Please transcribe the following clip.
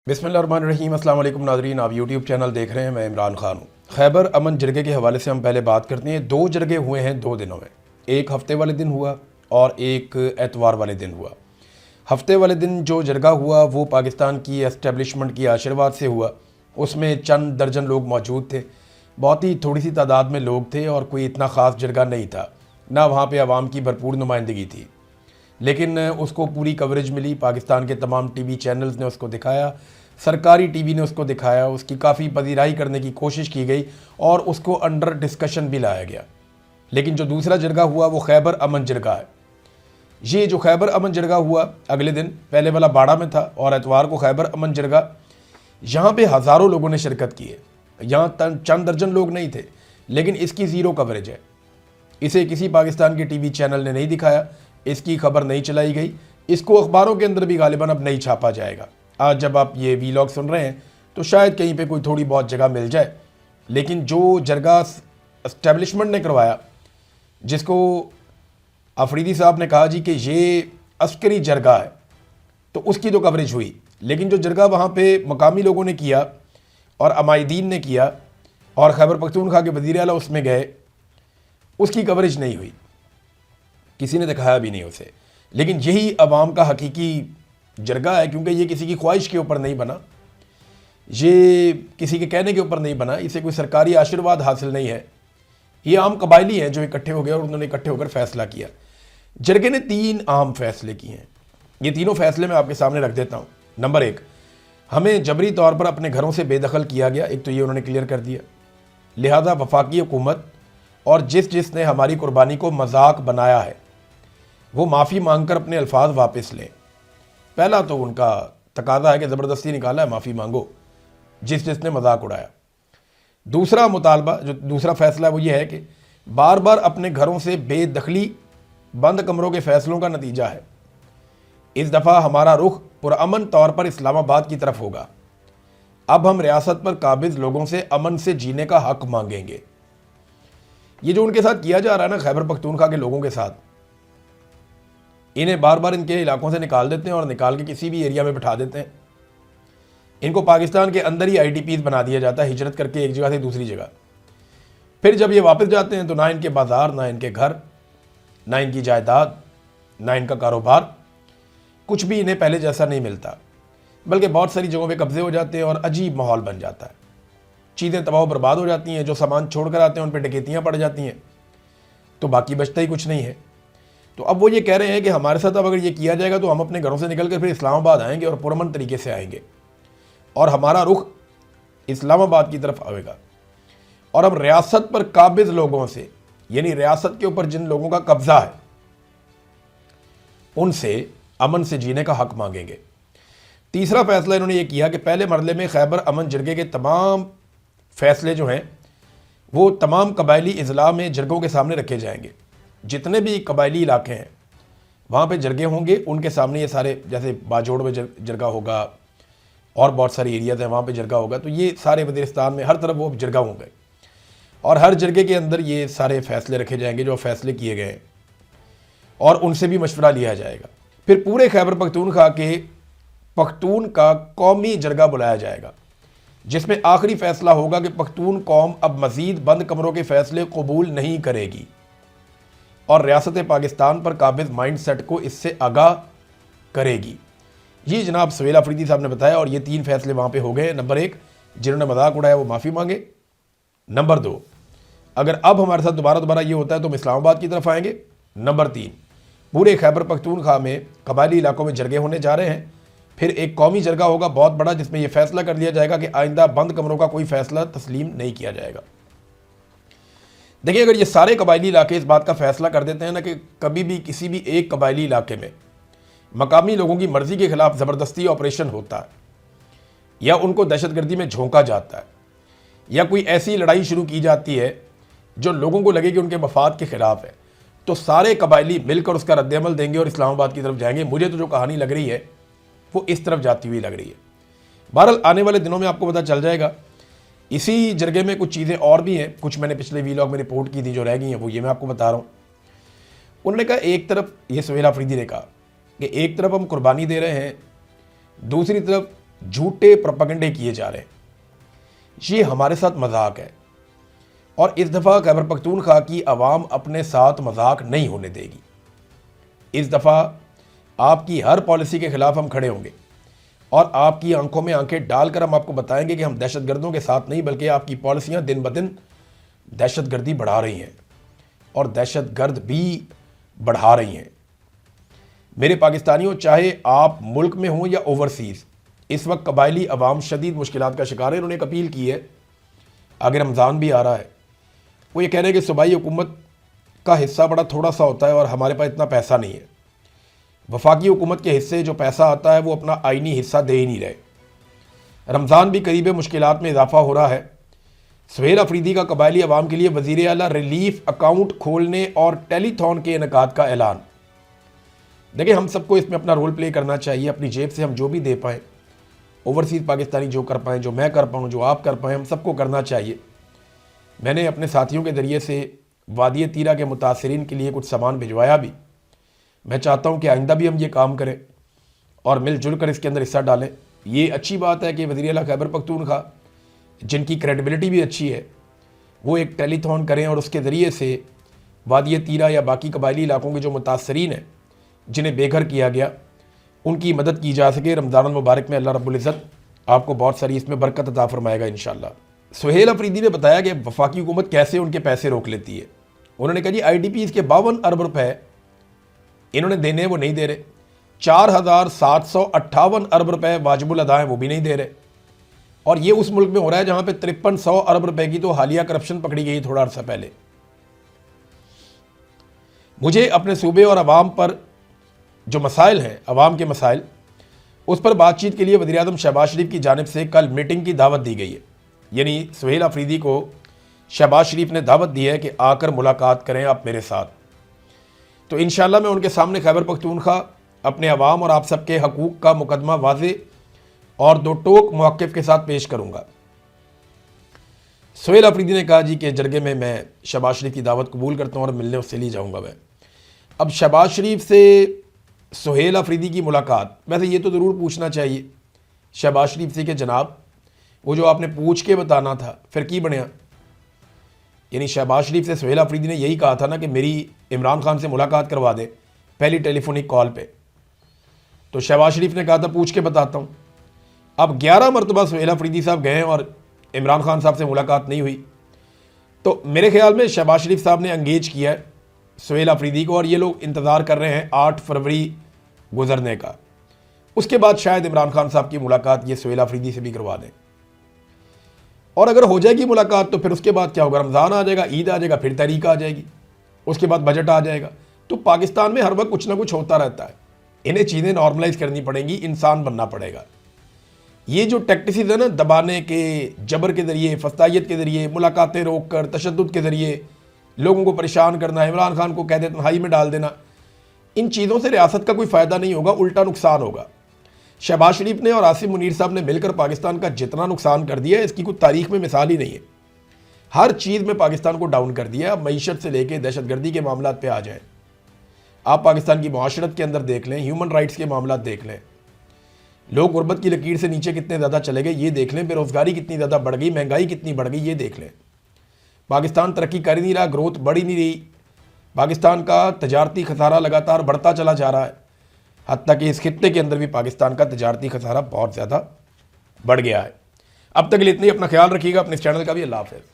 बिस्मिल्लाहिर्रहमानिर्रहीम। अस्सलाम वालेकुम नाज़रीन, आप यूट्यूब चैनल देख रहे हैं। मैं इमरान खान हूँ। खैबर अमन जरगे के हवाले से हम पहले बात करते हैं। 2 जरगे हुए हैं 2 दिनों में, एक हफ्ते वाले दिन हुआ और एक एतवार वाले दिन हुआ। हफ्ते वाले दिन जो जरगा हुआ वो पाकिस्तान की एस्टेब्लिशमेंट की आशीर्वाद से हुआ। उसमें चंद दर्जन लोग मौजूद थे, बहुत ही थोड़ी सी तादाद में लोग थे और कोई इतना ख़ास जरगा नहीं था, ना वहाँ पर आवाम की भरपूर नुमाइंदगी थी। लेकिन उसको पूरी कवरेज मिली, पाकिस्तान के तमाम टीवी चैनल्स ने उसको दिखाया, सरकारी टीवी ने उसको दिखाया, उसकी काफ़ी पजीराई करने की कोशिश की गई और उसको अंडर डिस्कशन भी लाया गया। लेकिन जो दूसरा जरगा हुआ वो खैबर अमन जरगा है। ये जो खैबर अमन जरगा हुआ अगले दिन, पहले वाला बाड़ा में था और एतवार को खैबर अमन जरगा, यहाँ पे हज़ारों लोगों ने शिरकत की है। यहाँ चंद दर्जन लोग नहीं थे, लेकिन इसकी ज़ीरो कवरेज है। इसे किसी पाकिस्तान के टीवी चैनल ने नहीं दिखाया, इसकी खबर नहीं चलाई गई, इसको अखबारों के अंदर भी गालिबन अब नहीं छापा जाएगा। आज जब आप ये वीलॉग सुन रहे हैं तो शायद कहीं पे कोई थोड़ी बहुत जगह मिल जाए, लेकिन जो जरगा एस्टेब्लिशमेंट ने करवाया, जिसको अफरीदी साहब ने कहा जी कि ये अस्करी जरगा है, तो उसकी तो कवरेज हुई। लेकिन जो जरगा वहाँ पे मकामी लोगों ने किया और अमायदीन ने किया और खैबर पख्तूनख्वा के वज़ीर आला उसमें गए, उसकी कवरेज नहीं हुई, किसी ने दिखाया भी नहीं उसे। लेकिन यही अवाम का हकीकी जरगा है, क्योंकि ये किसी की ख्वाहिश के ऊपर नहीं बना, ये किसी के कहने के ऊपर नहीं बना, इसे कोई सरकारी आशीर्वाद हासिल नहीं है। ये आम कबायली हैं जो इकट्ठे हो गए और उन्होंने इकट्ठे होकर फैसला किया। जरगे ने 3 अहम फैसले किए हैं। ये तीनों फैसले मैं आपके सामने रख देता हूँ। नंबर 1, हमें जबरी तौर पर अपने घरों से बेदखल किया गया, एक तो ये उन्होंने क्लियर कर दिया। लिहाजा वफाकी हुकूमत और जिसने हमारी कुर्बानी को मजाक बनाया है वो माफ़ी मांगकर अपने अल्फाज वापस लें। पहला तो उनका तकाजा है कि ज़बरदस्ती निकाला है, माफ़ी मांगो जिसने मजाक उड़ाया। दूसरा मुतालबा, जो दूसरा फ़ैसला वो ये है कि बार बार अपने घरों से बेदखली बंद कमरों के फ़ैसलों का नतीजा है। इस दफ़ा हमारा रुख पुरअमन तौर पर इस्लामाबाद की तरफ होगा। अब हम रियासत पर काबिज लोगों से अमन से जीने का हक मांगेंगे। ये जो उनके साथ किया जा रहा है ना, खैबर पख्तूनख्वा के लोगों के साथ, इन्हें बार बार इनके इलाकों से निकाल देते हैं और निकाल के किसी भी एरिया में बिठा देते हैं। इनको पाकिस्तान के अंदर ही IDPs बना दिया जाता है, हिजरत करके एक जगह से दूसरी जगह। फिर जब ये वापस जाते हैं तो ना इनके बाजार, ना इनके घर, ना इनकी जायदाद, ना इनका कारोबार, कुछ भी इन्हें पहले जैसा नहीं मिलता, बल्कि बहुत सारी जगहों पे कब्जे हो जाते हैं और अजीब माहौल बन जाता है। चीज़ें तबाह बर्बाद हो जाती हैं, जो सामान छोड़ कर आते हैं उन पर डकैतियाँ पड़ जाती हैं, तो बाकी बचता ही कुछ नहीं है। तो अब वो ये कह रहे हैं कि हमारे साथ अब अगर ये किया जाएगा तो हम अपने घरों से निकल कर फिर इस्लामाबाद आएंगे और पुरअमन तरीके से आएंगे और हमारा रुख इस्लामाबाद की तरफ आएगा और हम रियासत पर काबिज लोगों से, यानी रियासत के ऊपर जिन लोगों का कब्जा है, उनसे अमन से जीने का हक मांगेंगे। तीसरा फैसला इन्होंने ये किया कि पहले मरले में खैबर अमन जरगे के तमाम फैसले जो हैं वो तमाम कबायली इजला में जरगों के सामने रखे जाएंगे। जितने भी कबायली इलाके हैं वहाँ पे जरगे होंगे, उनके सामने ये सारे, जैसे बाजोड़ में जरगा होगा और बहुत सारी एरियाज़ हैं वहाँ पे जरगा होगा, तो ये सारे वज़ीरिस्तान में हर तरफ वो जरगा होंगे और हर जरगे के अंदर ये सारे फैसले रखे जाएंगे जो फैसले किए गए हैं और उनसे भी मशवरा लिया जाएगा। फिर पूरे खैबर पख्तूनख्वा के पख्तून का कौमी जरगा बुलाया जाएगा, जिसमें आखिरी फैसला होगा कि पख्तून कौम अब मज़ीद बंद कमरों के फैसले कबूल नहीं करेगी और रियासत पाकिस्तान पर काबिज माइंड सेट को इससे आगाह करेगी। ये जनाब सुहेल अफरीदी साहब ने बताया और ये 3 फैसले वहाँ पे हो गए। नंबर 1, जिन्होंने मजाक उड़ाया वो माफ़ी मांगे। नंबर 2, अगर अब हमारे साथ दोबारा ये होता है तो हम इस्लामाबाद की तरफ आएंगे। नंबर 3, पूरे खैबर पख्तूनख्वा में कबायली इलाकों में जरगे होने जा रहे हैं। फिर एक कौमी जरगा होगा बहुत बड़ा, जिसमें यह फैसला कर लिया जाएगा कि आइंदा बंद कमरों का कोई फैसला तस्लीम नहीं किया जाएगा। देखिए, अगर ये सारे कबायली इलाके इस बात का फैसला कर देते हैं ना कि कभी भी किसी भी एक कबायली इलाके में मकामी लोगों की मर्ज़ी के ख़िलाफ़ ज़बरदस्ती ऑपरेशन होता है या उनको दहशतगर्दी में झोंका जाता है या कोई ऐसी लड़ाई शुरू की जाती है जो लोगों को लगे कि उनके मफाद के ख़िलाफ़ है, तो सारे कबायली मिलकर उसका रद्द-ए-अमल देंगे और इस्लामाबाद की तरफ जाएंगे। मुझे तो जो कहानी लग रही है वो इस तरफ जाती हुई लग रही है। बहरहाल आने वाले दिनों में आपको पता चल जाएगा। इसी जरगे में कुछ चीज़ें और भी हैं, कुछ मैंने पिछले वीलॉग में रिपोर्ट की थी जो रह गई हैं, वो ये मैं आपको बता रहा हूँ। उन्होंने कहा एक तरफ, ये सुहेल अफरीदी ने कहा कि एक तरफ हम कुर्बानी दे रहे हैं, दूसरी तरफ झूठे प्रोपेगेंडे किए जा रहे हैं। ये हमारे साथ मजाक है और इस दफ़ा खैबर पख्तूनख्वा की आवाम अपने साथ मजाक नहीं होने देगी। इस दफ़ा आपकी हर पॉलिसी के ख़िलाफ़ हम खड़े होंगे और आपकी आंखों में आंखें डालकर हम आपको बताएंगे कि हम दहशतगर्दों के साथ नहीं, बल्कि आपकी पॉलिसियाँ दिन ब दिन दहशतगर्दी बढ़ा रही हैं और दहशतगर्द भी बढ़ा रही हैं। मेरे पाकिस्तानियों, चाहे आप मुल्क में हों या ओवरसीज़, इस वक्त कबायली अवाम शदीद मुश्किलात का शिकार है। उन्होंने एक अपील की है, अगर रमज़ान भी आ रहा है, वो ये कह रहे हैं कि सूबाई हुकूमत का हिस्सा बड़ा थोड़ा सा होता है और हमारे पास इतना पैसा नहीं है। वफाकी हुकूमत के हिस्से जो पैसा आता है वो अपना आइनी हिस्सा दे ही नहीं रहे। रमज़ान भी करीब है, मुश्किलात में इजाफा हो रहा है। सुहेल अफरीदी का कबायली अवाम के लिए वज़ीर आला रिलीफ अकाउंट खोलने और टेलीथॉन के इनेकाद का ऐलान। देखिए, हम सबको इसमें अपना रोल प्ले करना चाहिए। अपनी जेब से हम जो भी दे पाएँ, ओवरसीज़ पाकिस्तानी जो कर पाएँ, जो मैं कर पाऊँ, जो आप कर पाएँ, हम सबको करना चाहिए। मैंने अपने साथियों के ज़रिए से वादी तीरा के मुतासरीन के लिए कुछ सामान भिजवाया भी। मैं चाहता हूँ कि आइंदा भी हम ये काम करें और मिलजुल कर इसके अंदर हिस्सा डालें। ये अच्छी बात है कि वज़ीर आला खैबर पख्तूनख्वा, जिनकी क्रेडिबिलिटी भी अच्छी है, वो एक टेलीथॉन करें और उसके ज़रिए से वादी तीरा या बाकी कबायली इलाकों के जो मुतासरीन हैं, जिन्हें बेघर किया गया, उनकी मदद की जा सके। रमज़ान मुबारक में अल्लाह रब्बुल इज़्ज़त आपको बहुत सारी इसमें बरकत अता फरमाएगा इंशाअल्लाह। सुहेल अफरीदी ने बताया कि वफाकी हुकूमत कैसे उनके पैसे रोक लेती है। उन्होंने कहा जी, IDPs के 52 अरब रुपए इन्होंने देने, वो नहीं दे रहे। 4758 अरब रुपए वाजिबुल अदा हैं, वो भी नहीं दे रहे। और ये उस मुल्क में हो रहा है जहां पे 5300 अरब रुपए की तो हालिया करप्शन पकड़ी गई थोड़ा अर्सा पहले। मुझे अपने सूबे और अवाम पर जो मसाइल हैं, अवाम के मसाइल, उस पर बातचीत के लिए वज़ीर आज़म शहबाज शरीफ की जानिब से कल मीटिंग की दावत दी गई है। यानी सुहेल अफरीदी को शहबाज शरीफ ने दावत दी है कि आकर मुलाकात करें आप मेरे साथ। तो इंशाअल्लाह मैं उनके सामने खैबर पख्तूनख्वा, अपने अवाम और आप सबके हकूक़ का मुकदमा वाज़े और दो टोक मौक़िफ़ के साथ पेश करूँगा। सुहेल अफरीदी ने कहा जी कि जरगे में मैं शहबाज शरीफ की दावत कबूल करता हूँ और मिलने उससे लिए जाऊँगा मैं। अब शहबाज शरीफ से सुहेल अफरीदी की मुलाकात, वैसे ये तो ज़रूर पूछना चाहिए शहबाज शरीफ से कि जनाब, वो जो आपने पूछ के बताना था फिर की बनया। यानी शहबाज शरीफ से सुहेल अफरीदी ने यही कहा था ना कि मेरी इमरान खान से मुलाकात करवा दे पहली टेलीफोनिक कॉल पे। तो शहबाज शरीफ ने कहा था पूछ के बताता हूँ। अब 11 मरतबा सुहेल अफरीदी साहब गए और इमरान खान साहब से मुलाकात नहीं हुई। तो मेरे ख्याल में शहबाज शरीफ साहब ने एंगेज किया है सुहेल अफरीदी को और ये लोग इंतज़ार कर रहे हैं 8 फरवरी गुजरने का। उसके बाद शायद इमरान खान साहब की मुलाकात ये सुहेल अफरीदी से भी करवा दें। और अगर हो जाएगी मुलाकात तो फिर उसके बाद क्या होगा, रमज़ान आ जाएगा, ईद आ जाएगा, फिर तहरीक आ जाएगी, उसके बाद बजट आ जाएगा। तो पाकिस्तान में हर वक्त कुछ ना कुछ होता रहता है। इन्हें चीज़ें नॉर्मलाइज करनी पड़ेंगी, इंसान बनना पड़ेगा। ये जो टैक्टिसेस है ना, दबाने के, जबर के ज़रिए, फस्तायत के ज़रिए, मुलाकातें रोक कर, तशद्दुद के ज़रिए लोगों को परेशान करना, इमरान खान को कैद तन्हाई में डाल देना, इन चीज़ों से रियासत का कोई फ़ायदा नहीं होगा, उल्टा नुकसान होगा। शहबाज शरीफ ने और आसिम मुनीर साहब ने मिलकर पाकिस्तान का जितना नुकसान कर दिया है, इसकी कोई तारीख में मिसाल ही नहीं है। हर चीज़ में पाकिस्तान को डाउन कर दिया। अब मईशत से लेकर दहशतगर्दी के मामला पे आ जाएं, आप पाकिस्तान की मुआशरत के अंदर देख लें, ह्यूमन राइट्स के मामला देख लें, लोग गुर्बत की लकीर से नीचे कितने ज़्यादा चले गए ये देख लें, बेरोज़गारी कितनी ज़्यादा बढ़ गई, महंगाई कितनी बढ़ गई ये देख लें। पाकिस्तान तरक्की कर ही नहीं रहा, ग्रोथ बढ़ ही नहीं रही। पाकिस्तान का तजारती खसारा लगातार बढ़ता चला जा रहा है, हत्ता कि इस खित्ते के अंदर भी पाकिस्तान का तजारती खसारा बहुत ज़्यादा बढ़ गया है। अब तक के लिए इतना ही। अपना ख्याल रखिएगा, अपने इस चैनल का भी। अल्लाह हाफ़िज़।